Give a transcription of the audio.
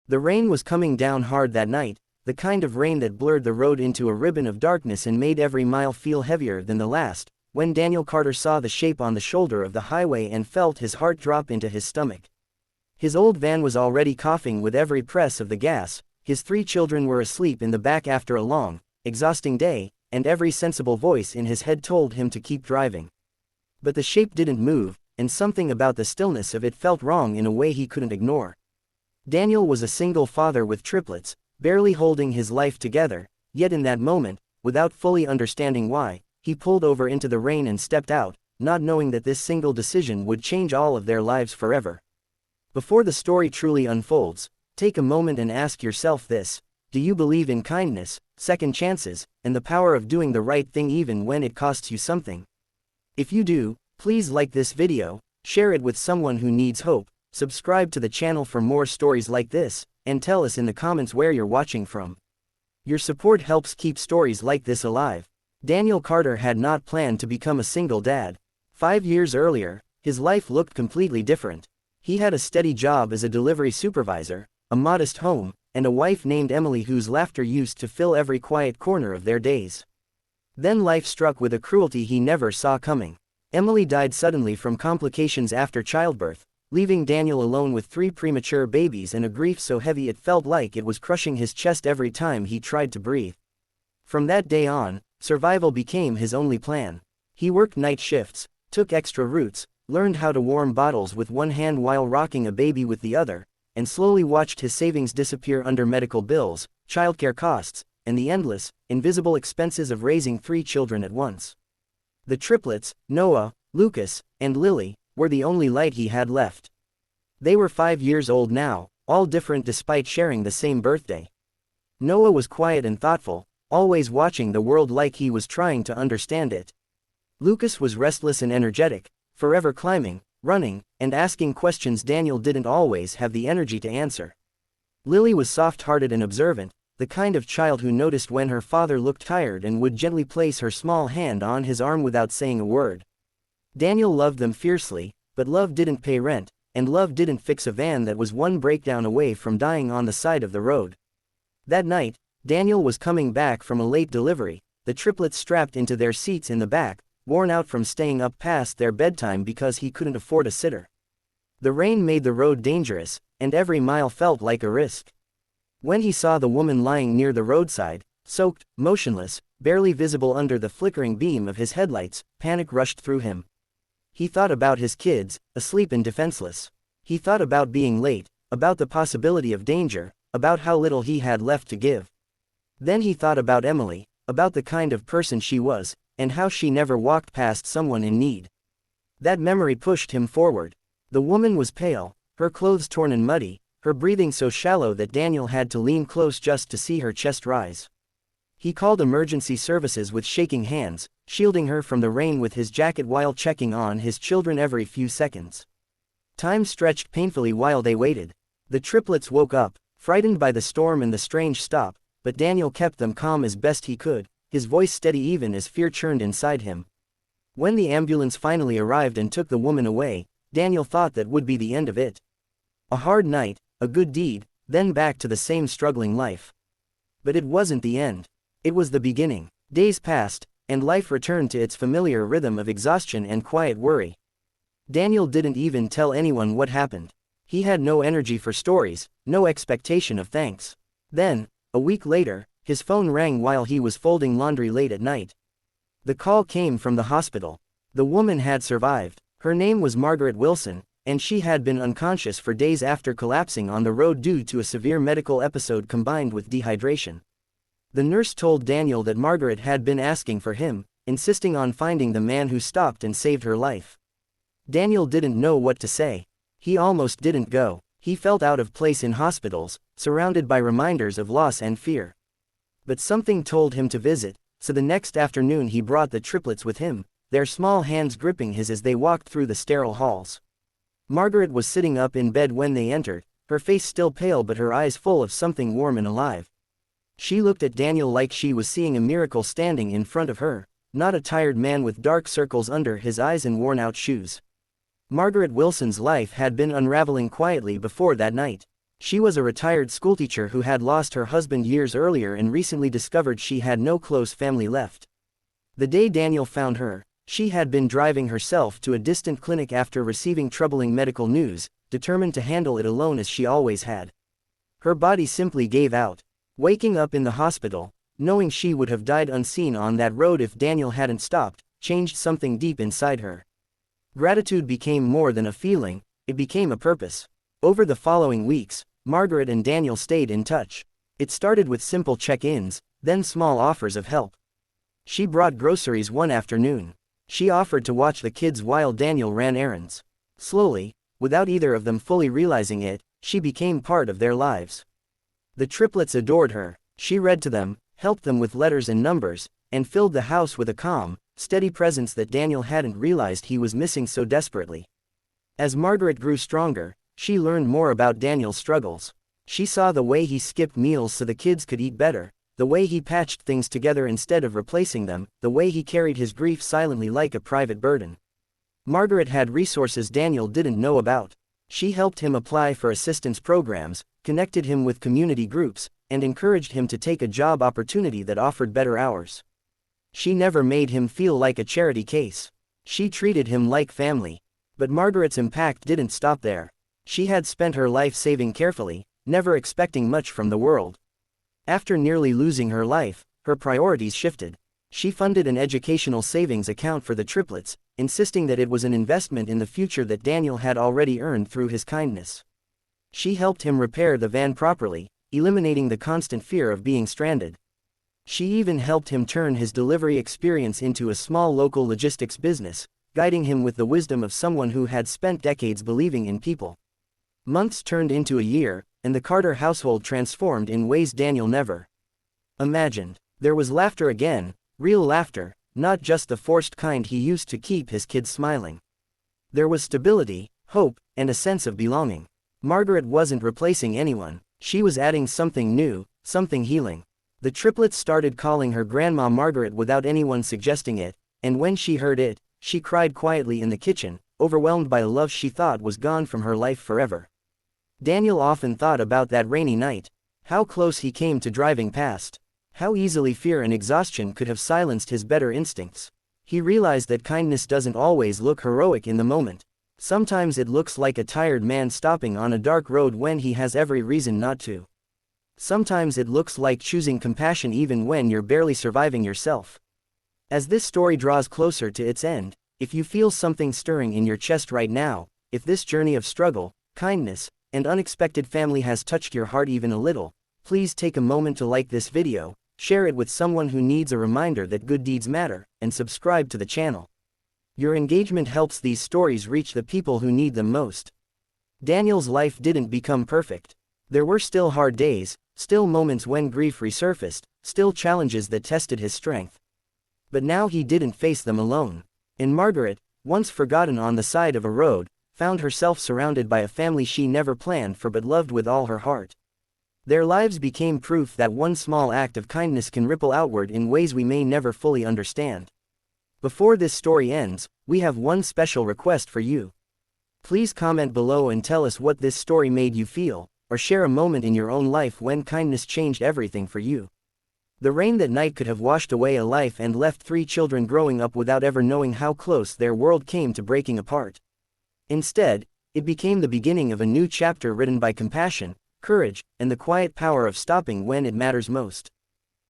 The rain was coming down hard that night, the kind of rain that blurred the road into a ribbon of darkness and made every mile feel heavier than the last. When Daniel Carter saw the shape on the shoulder of the highway and felt his heart drop into his stomach. His old van was already coughing with every press of the gas, his 3 children were asleep in the back after a long, exhausting day, and every sensible voice in his head told him to keep driving. But the shape didn't move, and something about the stillness of it felt wrong in a way he couldn't ignore. Daniel was a single father with triplets, barely holding his life together, yet in that moment, without fully understanding why, he pulled over into the rain and stepped out, not knowing that this single decision would change all of their lives forever. Before the story truly unfolds, take a moment and ask yourself this: do you believe in kindness, second chances, and the power of doing the right thing even when it costs you something? If you do, please like this video, share it with someone who needs hope, subscribe to the channel for more stories like this, and tell us in the comments where you're watching from. Your support helps keep stories like this alive. Daniel Carter had not planned to become a single dad. 5 years earlier, his life looked completely different. He had a steady job as a delivery supervisor, a modest home, and a wife named Emily whose laughter used to fill every quiet corner of their days. Then life struck with a cruelty he never saw coming. Emily died suddenly from complications after childbirth, leaving Daniel alone with 3 premature babies and a grief so heavy it felt like it was crushing his chest every time he tried to breathe. From that day on, survival became his only plan. He worked night shifts, took extra routes, learned how to warm bottles with one hand while rocking a baby with the other, and slowly watched his savings disappear under medical bills, childcare costs, and the endless, invisible expenses of raising 3 children at once. The triplets, Noah, Lucas, and Lily, were the only light he had left. They were 5 years old now, all different despite sharing the same birthday. Noah was quiet and thoughtful, always watching the world like he was trying to understand it. Lucas was restless and energetic, forever climbing, running, and asking questions Daniel didn't always have the energy to answer. Lily was soft-hearted and observant, the kind of child who noticed when her father looked tired and would gently place her small hand on his arm without saying a word. Daniel loved them fiercely, but love didn't pay rent, and love didn't fix a van that was one breakdown away from dying on the side of the road. That night, Daniel was coming back from a late delivery, the triplets strapped into their seats in the back, worn out from staying up past their bedtime because he couldn't afford a sitter. The rain made the road dangerous, and every mile felt like a risk. When he saw the woman lying near the roadside, soaked, motionless, barely visible under the flickering beam of his headlights, panic rushed through him. He thought about his kids, asleep and defenseless. He thought about being late, about the possibility of danger, about how little he had left to give. Then he thought about Emily, about the kind of person she was, and how she never walked past someone in need. That memory pushed him forward. The woman was pale, her clothes torn and muddy, her breathing so shallow that Daniel had to lean close just to see her chest rise. He called emergency services with shaking hands, shielding her from the rain with his jacket while checking on his children every few seconds. Time stretched painfully while they waited. The triplets woke up, frightened by the storm and the strange stop, but Daniel kept them calm as best he could, his voice steady even as fear churned inside him. When the ambulance finally arrived and took the woman away, Daniel thought that would be the end of it. A hard night, a good deed, then back to the same struggling life. But it wasn't the end. It was the beginning. Days passed, and life returned to its familiar rhythm of exhaustion and quiet worry. Daniel didn't even tell anyone what happened. He had no energy for stories, no expectation of thanks. Then, a week later, his phone rang while he was folding laundry late at night. The call came from the hospital. The woman had survived. Her name was Margaret Wilson, and she had been unconscious for days after collapsing on the road due to a severe medical episode combined with dehydration. The nurse told Daniel that Margaret had been asking for him, insisting on finding the man who stopped and saved her life. Daniel didn't know what to say. He almost didn't go. He felt out of place in hospitals, surrounded by reminders of loss and fear. But something told him to visit, so the next afternoon he brought the triplets with him, their small hands gripping his as they walked through the sterile halls. Margaret was sitting up in bed when they entered, her face still pale but her eyes full of something warm and alive. She looked at Daniel like she was seeing a miracle standing in front of her, not a tired man with dark circles under his eyes and worn-out shoes. Margaret Wilson's life had been unraveling quietly before that night. She was a retired schoolteacher who had lost her husband years earlier and recently discovered she had no close family left. The day Daniel found her, she had been driving herself to a distant clinic after receiving troubling medical news, determined to handle it alone as she always had. Her body simply gave out. Waking up in the hospital, knowing she would have died unseen on that road if Daniel hadn't stopped, changed something deep inside her. Gratitude became more than a feeling, it became a purpose. Over the following weeks, Margaret and Daniel stayed in touch. It started with simple check-ins, then small offers of help. She brought groceries one afternoon. She offered to watch the kids while Daniel ran errands. Slowly, without either of them fully realizing it, she became part of their lives. The triplets adored her. She read to them, helped them with letters and numbers, and filled the house with a calm, steady presence that Daniel hadn't realized he was missing so desperately. As Margaret grew stronger, she learned more about Daniel's struggles. She saw the way he skipped meals so the kids could eat better, the way he patched things together instead of replacing them, the way he carried his grief silently like a private burden. Margaret had resources Daniel didn't know about. She helped him apply for assistance programs, connected him with community groups, and encouraged him to take a job opportunity that offered better hours. She never made him feel like a charity case. She treated him like family. But Margaret's impact didn't stop there. She had spent her life saving carefully, never expecting much from the world. After nearly losing her life, her priorities shifted. She funded an educational savings account for the triplets, insisting that it was an investment in the future that Daniel had already earned through his kindness. She helped him repair the van properly, eliminating the constant fear of being stranded. She even helped him turn his delivery experience into a small local logistics business, guiding him with the wisdom of someone who had spent decades believing in people. Months turned into a year, and the Carter household transformed in ways Daniel never imagined. There was laughter again, real laughter, not just the forced kind he used to keep his kids smiling. There was stability, hope, and a sense of belonging. Margaret wasn't replacing anyone, she was adding something new, something healing. The triplets started calling her Grandma Margaret without anyone suggesting it, and when she heard it, she cried quietly in the kitchen, overwhelmed by a love she thought was gone from her life forever. Daniel often thought about that rainy night. How close he came to driving past. How easily fear and exhaustion could have silenced his better instincts. He realized that kindness doesn't always look heroic in the moment. Sometimes it looks like a tired man stopping on a dark road when he has every reason not to. Sometimes it looks like choosing compassion even when you're barely surviving yourself. As this story draws closer to its end, if you feel something stirring in your chest right now, if this journey of struggle, kindness, and unexpected family has touched your heart even a little, please take a moment to like this video, share it with someone who needs a reminder that good deeds matter, and subscribe to the channel. Your engagement helps these stories reach the people who need them most. Daniel's life didn't become perfect. There were still hard days, still moments when grief resurfaced, still challenges that tested his strength. But now he didn't face them alone. And Margaret, once forgotten on the side of a road, found herself surrounded by a family she never planned for but loved with all her heart. Their lives became proof that one small act of kindness can ripple outward in ways we may never fully understand. Before this story ends, we have one special request for you. Please comment below and tell us what this story made you feel, or share a moment in your own life when kindness changed everything for you. The rain that night could have washed away a life and left 3 children growing up without ever knowing how close their world came to breaking apart. Instead, it became the beginning of a new chapter written by compassion, courage, and the quiet power of stopping when it matters most.